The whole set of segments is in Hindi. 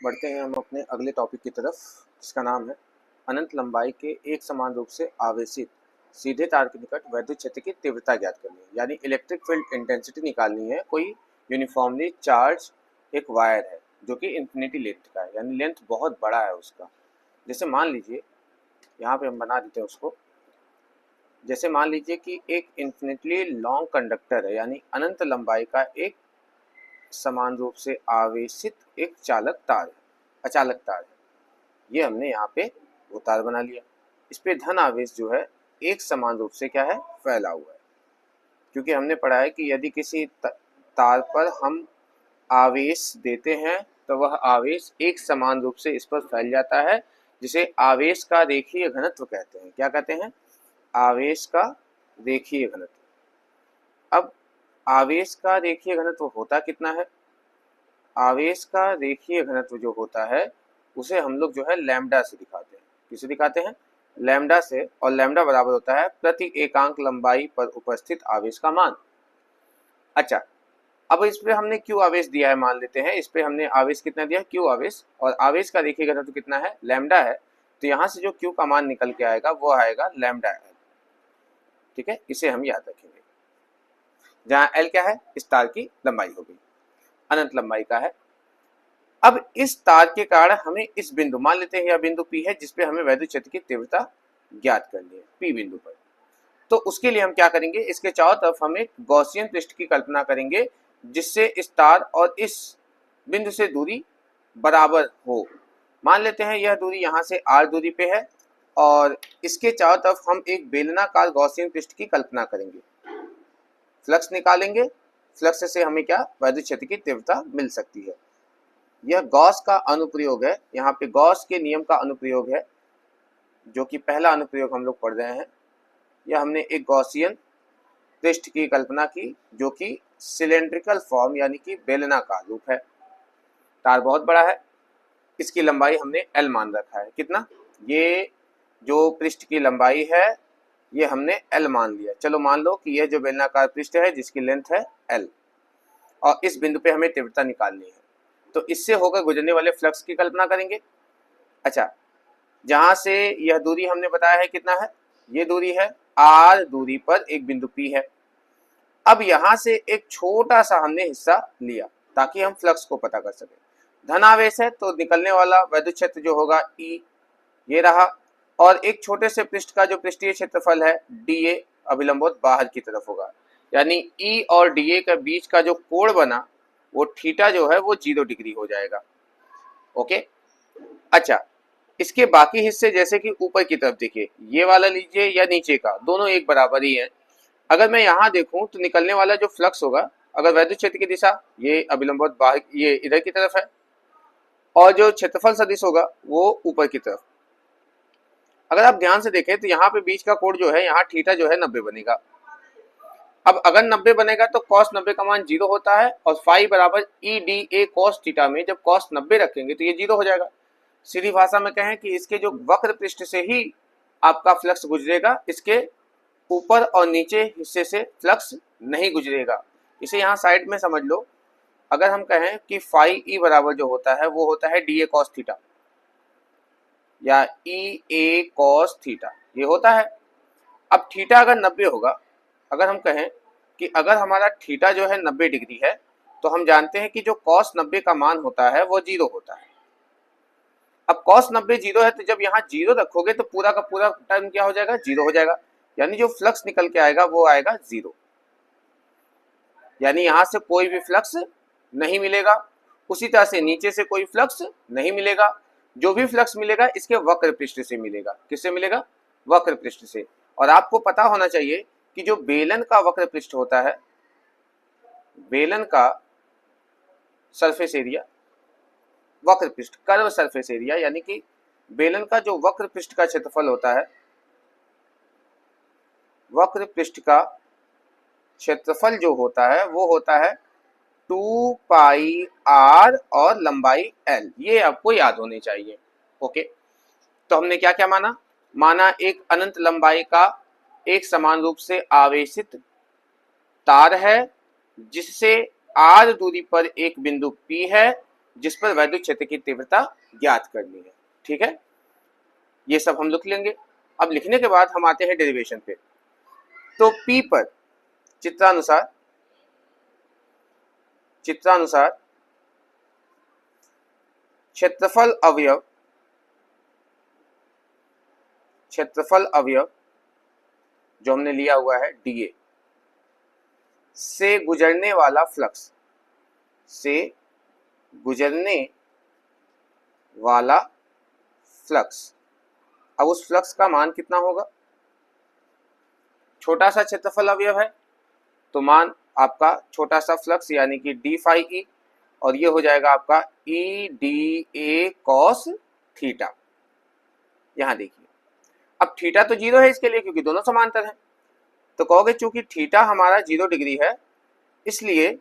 बढ़ते हैं हम अपने अगले टॉपिक की तरफ, जिसका नाम है अनंत लंबाई के एक समान रूप से आवेशित सीधे तार के निकट वैद्युत क्षेत्र की तीव्रता ज्ञात करनी है, यानी इलेक्ट्रिक फील्ड इंटेंसिटी निकालनी है। कोई यूनिफॉर्मली चार्ज एक वायर है जो कि इंफिनिटी लेंथ का है, यानी लेंथ बहुत बड़ा है उसका। जैसे मान लीजिए, यहाँ पे हम बना देते हैं उसको। जैसे मान लीजिए कि एक इन्फिनिटली लॉन्ग कंडक्टर है, यानी अनंत लंबाई का एक समान रूप से आवेशित एक चालक तार है, अचालक तार है। ये हमने यहाँ पे वो तार बना लिया। इस पे धन आवेश जो है एक समान रूप से क्या है, फैला हुआ है। क्योंकि हमने पढ़ा है कि यदि किसी तार पर हम आवेश देते हैं तो वह आवेश एक समान रूप से इस पर फैल जाता है, जिसे आवेश का रेखीय घनत्व कहते हैं। क्या कहते हैं? आवेश का रेखीय घनत्व। अब आवेश का रेखीय घनत्व होता कितना है? आवेश का रेखीय घनत्व जो होता है उसे हम लोग जो है लैम्डा से दिखाते हैं। किसे दिखाते हैं? लैम्डा से। और लैम्डा बराबर होता है प्रति एकांक लंबाई पर उपस्थित आवेश का मान। अच्छा, अब इस पे हमने क्यू आवेश दिया है, मान लेते हैं। इस पे हमने आवेश कितना दिया है? क्यू आवेश। और आवेश का रेखीय घनत्व कितना है? लैम्डा है। तो यहाँ से जो क्यू का मान निकल के आएगा वो आएगा लैम्डा एल। ठीक है, इसे हम याद रखेंगे। जहाँ एल क्या है? इस तार की लंबाई हो गई, अनंत लंबाई का है। अब इस तार के कारण हमें इस बिंदु, मान लेते हैं यह बिंदु P है, जिसपे हमें वैद्युत क्षेत्र की तीव्रता ज्ञात करनी है, P बिंदु पर। तो उसके लिए हम क्या करेंगे? इसके चारों तरफ हम एक गॉसियन पृष्ठ की कल्पना करेंगे, जिससे इस तार और इस बिंदु से दूरी बराबर हो। मान लेते हैं यह दूरी यहाँ से r दूरी पे है, और इसके चारों तरफ हम एक बेलनाकार गॉसियन पृष्ठ की कल्पना करेंगे। फ्लक्स निकालेंगे, फ्लक्स से हमें क्या? वैद्युत क्षेत्र की तीव्रता मिल सकती है। यह गॉस का अनुप्रयोग है, यहाँ पे गॉस के नियम का अनुप्रयोग है, जो कि पहला अनुप्रयोग हम लोग पढ़ रहे हैं। यह हमने एक गॉसियन पृष्ठ की कल्पना की, जो कि सिलेंड्रिकल फॉर्म यानी कि बेलनाकार रूप है। तार बहुत बड़ा है, इसकी लंबाई हमने एल मान रखा है। कितना? ये जो पृष्ठ की लंबाई है ये हमने एल मान लिया। चलो मान लो कि यह जो बेलनाकार पृष्ठ है जिसकी लेंथ है एल, और इस बिंदु पे हमें तीव्रता निकालनी है। तो इससे होकर गुजरने वाले फ्लक्स की कल्पना करेंगे। अच्छा, जहां से यह दूरी हमने बताया है कितना है? ये दूरी है r दूरी पर एक बिंदु P है। अब यहां से एक छोटा सा हमने हिस्सा लिया ताकि हम फ्लक्स को पता कर सके। धन आवेश है तो निकलने वाला वैद्युत क्षेत्र जो होगा E, ये रहा। और एक छोटे से पृष्ठ का जो पृष्ठीय क्षेत्रफल है dA अभिलंबोत बाहर की तरफ होगा, यानी E और dA के बीच का जो कोण बना वो थीटा जो है वो 0 डिग्री हो जाएगा। ओके। अच्छा, इसके बाकी हिस्से जैसे कि ऊपर की तरफ देखिए, ये वाला लीजिए या नीचे का, दोनों एक बराबर ही है। अगर मैं यहाँ देखूं तो निकलने वाला जो फ्लक्स होगा, अगर वैद्युत क्षेत्र की दिशा ये अभिलंबवत बाहर, ये इधर की तरफ है, और जो क्षेत्रफल सदिश होगा वो ऊपर की तरफ। अगर आप ध्यान से देखें तो यहाँ पे बीच का कोण जो है, यहाँ थीटा जो है 90 बनेगा। अब अगर 90 बनेगा तो cos 90 का मान 0 होता है, और फाई बराबर EDA cos थीटा में जब cos 90 रखेंगे तो ये 0 हो जाएगा। सीधी भाषा में कहें कि इसके जो वक्र पृष्ठ से ही आपका फ्लक्स गुजरेगा, इसके ऊपर और नीचे हिस्से से फ्लक्स नहीं गुजरेगा। इसे यहाँ साइड में समझ लो। अगर हम कहें कि फाई E बराबर जो होता है वो होता है DA cos थीटा या EA cos थीटा, ये होता है। अब थीटा अगर 90 होगा, अगर हम कहें कि अगर हमारा थीटा जो है 90 डिग्री है, तो हम जानते हैं कि जो cos 90 का मान होता है वो 0 होता है। अब cos 90 0 है, तो जब यहाँ 0 रखोगे तो पूरा का पूरा टर्म क्या हो जाएगा? 0 हो जाएगा। यानी जो फ्लक्स निकल के आएगा वो आएगा 0, यानी यहाँ से कोई भी फ्लक्स नहीं मिलेगा। उसी तरह से नीचे से कोई फ्लक्स नहीं मिलेगा। जो भी फ्लक्स मिलेगा इसके वक्र पृष्ठ से मिलेगा। किससे मिलेगा? वक्र पृष्ठ से। और आपको पता होना चाहिए कि जो बेलन का वक्र पृष्ठ होता है, बेलन का सरफेस एरिया, वक्र पृष्ठ कर्व सरफेस एरिया, यानी कि बेलन का जो वक्र पृष्ठ का क्षेत्रफल होता है, वक्र पृष्ठ का क्षेत्रफल जो होता है वो होता है 2 पाई r और लंबाई l। ये आपको याद होनी चाहिए। ओके, तो हमने क्या क्या माना? माना एक अनंत लंबाई का एक समान रूप से आवेशित तार है, जिससे r दूरी पर एक बिंदु P है, जिस पर वैद्युत क्षेत्र की तीव्रता ज्ञात करनी है। ठीक है, ये सब हम लिख लेंगे। अब लिखने के बाद हम आते हैं डेरिवेशन पे। तो P पर चित्रानुसार क्षेत्रफल अवयव जो हमने लिया हुआ है dA से गुजरने वाला फ्लक्स, अब उस फ्लक्स का मान कितना होगा? छोटा सा क्षेत्रफल अवयव है तो मान आपका छोटा सा फ्लक्स यानी कि डी फाई ई, और ये हो जाएगा आपका E D A cos theta. यहां देखिए, अब थीटा तो 0 है इसके लिए क्योंकि दोनों समांतर हैं, तो कहोगे चूंकि थीटा हमारा 0 डिग्री है इसलिए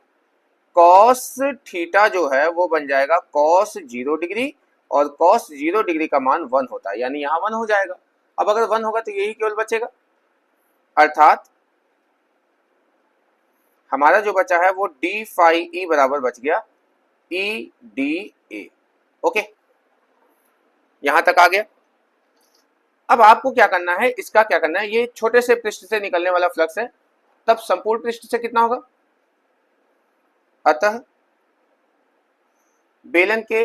कॉस थीटा जो है वो बन जाएगा कॉस 0 डिग्री, और कॉस 0 डिग्री का मान 1 होता है, यानी यहाँ 1 हो जाएगा। अब अगर 1 होगा तो यही केवल बचेगा, अर्थात हमारा जो बचा है वो डी फाई ई बराबर बच गया ई डी ए। ओके, यहां तक आ गया। अब आपको क्या करना है, इसका क्या करना है, ये छोटे से पृष्ठ से निकलने वाला फ्लक्स है, तब संपूर्ण पृष्ठ से कितना होगा? अतः बेलन के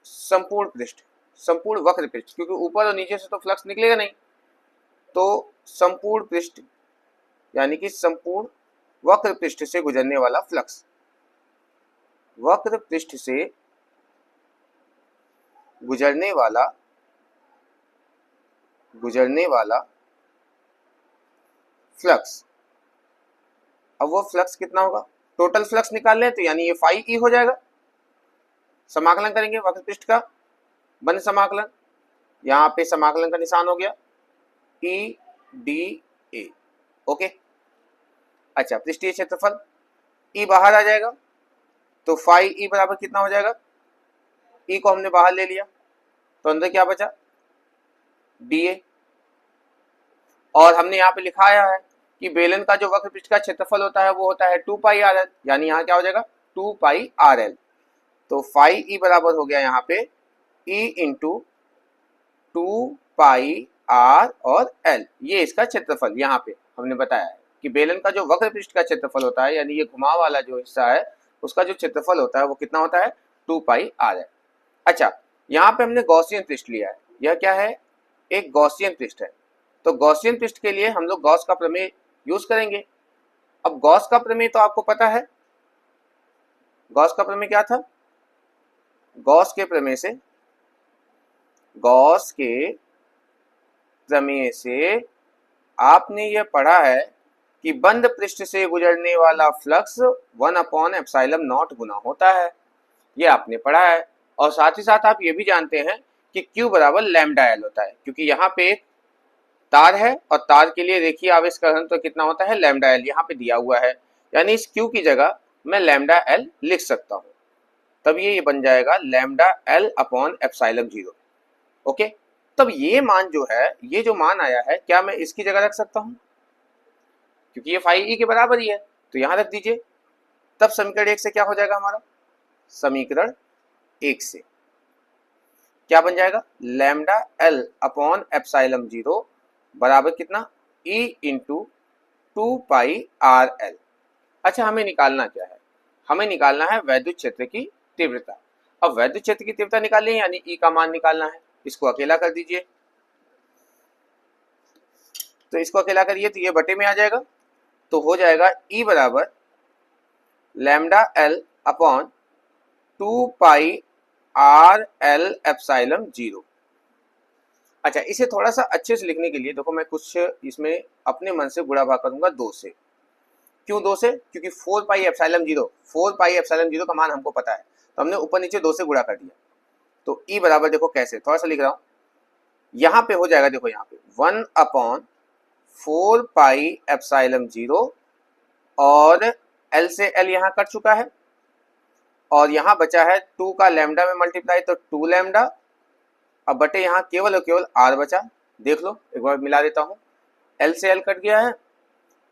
संपूर्ण वक्र पृष्ठ, क्योंकि ऊपर और नीचे से तो फ्लक्स निकलेगा नहीं, तो संपूर्ण पृष्ठ यानी कि संपूर्ण वक्र पृष्ठ से गुजरने वाला फ्लक्स, वक्र पृष्ठ से गुजरने वाला फ्लक्स, अब वो फ्लक्स कितना होगा? टोटल फ्लक्स निकाल लें तो यानी ये फाई ई हो जाएगा। समाकलन करेंगे वक्र पृष्ठ का, बंद समाकलन, यहाँ पे समाकलन का निशान हो गया ई डी ए। ओके, अच्छा, पृष्ठीय क्षेत्रफल ई बाहर आ जाएगा तो फाई ई बराबर कितना हो जाएगा? ई को हमने बाहर ले लिया तो अंदर क्या बचा? डीए। और हमने यहाँ पे लिखाया है कि बेलन का जो वक्र पृष्ठ का क्षेत्रफल होता है वो होता है 2 पाई आर एल, यानी यहाँ क्या हो जाएगा? 2 पाई आर एल। तो फाई ई बराबर हो गया यहाँ पे ई इंटू 2 पाई आर और एल, ये इसका क्षेत्रफल यहाँ पे हमने बताया है कि बेलन का जो वक्र पृष्ठ का क्षेत्रफल होता है यानी ये घुमाव वाला जो हिस्सा है उसका जो क्षेत्रफल होता है वो कितना होता है? 2 पाई आर एल। अच्छा, यहाँ पे हमने गॉसियन पृष्ठ लिया है, यह क्या है? एक गॉसियन पृष्ठ है। तो गॉसियन पृष्ठ के लिए हम लोग गॉस का प्रमेय यूज करेंगे। अब गॉस का प्रमेय तो आपको पता है, गॉस का प्रमेय क्या था? गॉस के प्रमेय से आपने यह पढ़ा है कि बंद पृष्ठ से गुजरने वाला फ्लक्स 1/ε0 गुना होता है, ये आपने पढ़ा है। और साथ ही साथ आप ये भी जानते हैं कि Q बराबर लैम्डा एल होता है, क्योंकि यहाँ पे एक तार है और तार के लिए रेखीय आवेश करण तो कितना होता है? लैम्डा एल, यहाँ पे दिया हुआ है, यानी इस Q की जगह मैं लैम्डा एल लिख सकता हूँ, तब ये बन जाएगा lambda L upon epsilon 0। Okay, तब ये मान जो है, ये जो मान आया है, क्या मैं इसकी जगह रख सकता हूँ? क्योंकि ये फाई ई के बराबर ही है तो यहाँ रख दीजिए, तब समीकरण 1 से क्या हो जाएगा हमारा? समीकरण 1 से क्या बन जाएगा? लैम्डा एल अपॉन एप्सिलॉन 0 बराबर कितना? ई इंटू 2 पाई आर एल। अच्छा, हमें निकालना क्या है? हमें निकालना है वैद्युत क्षेत्र की तीव्रता। अब वैद्युत क्षेत्र की तीव्रता निकालनी है यानी ई का मान निकालना है, इसको अकेला कर दीजिए। तो इसको अकेला करिए तो ये बटे में आ जाएगा, तो हो जाएगा ई बराबर लैम्डा एल अपॉन 2 पाई आर एल एप्सिलॉन 0। अच्छा, इसे थोड़ा सा अच्छे से लिखने के लिए देखो, मैं कुछ इसमें अपने मन से गुणा भाग करूंगा 2 से। क्यों 2 से? क्योंकि 4 पाई एप्सिलॉन 0 का मान हमको पता है, तो हमने ऊपर नीचे 2 से गुणा कर दिया। तो ई बराबर देखो कैसे, थोड़ा सा लिख रहा हूं, यहाँ पे हो जाएगा, देखो यहाँ पे 1/4 पाई एप्सिलॉन 0 और एल से एल यहाँ कट चुका है, और यहाँ बचा है 2 का लैम्डा में मल्टीप्लाई तो 2 लैम्डा, अब बटे यहाँ केवल और केवल आर बचा। देख लो, एक बार मिला देता हूँ, एल से एल कट गया है,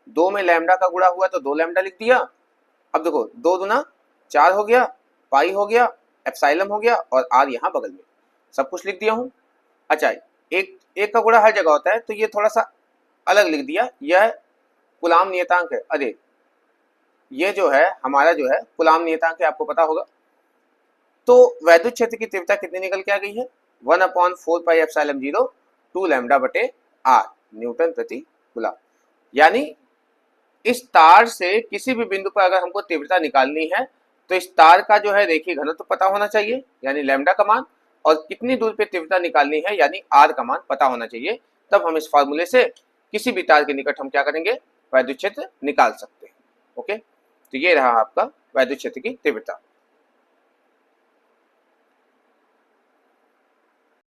2 में लैम्डा का गुणा हुआ तो 2 लैम्डा लिख दिया, अब देखो 2 दूना 4 हो गया, पाई हो गया, एप्सिलॉन हो गया और आर यहाँ बगल में, सब कुछ लिख दिया हूँ। अच्छा, एक का गुणा हर जगह होता है तो ये थोड़ा सा अलग लिख दिया, यह कूलाम नियतांक है। अरे ये जो है हमारा जो है कूलाम नियतांक है, आपको पता होगा। तो वैद्युत क्षेत्र की तीव्रता कितनी निकल के आ गई है? 1/4πε0 2 लैम्डा बटे आर न्यूटन प्रति कूलाम। यानी इस तार से किसी भी बिंदु पर अगर हमको तीव्रता निकालनी है तो इस तार का जो है रेखीय घनत्व तो पता होना चाहिए, यानी लैम्डा का मान, और कितनी दूर पे तीव्रता निकालनी है यानी आर का मान पता होना चाहिए। तब हम इस फार्मूले से किसी भी तार के निकट हम क्या करेंगे, वैद्युत क्षेत्र निकाल सकते हैं। ओके, तो ये रहा आपका वैद्युत क्षेत्र की तीव्रता।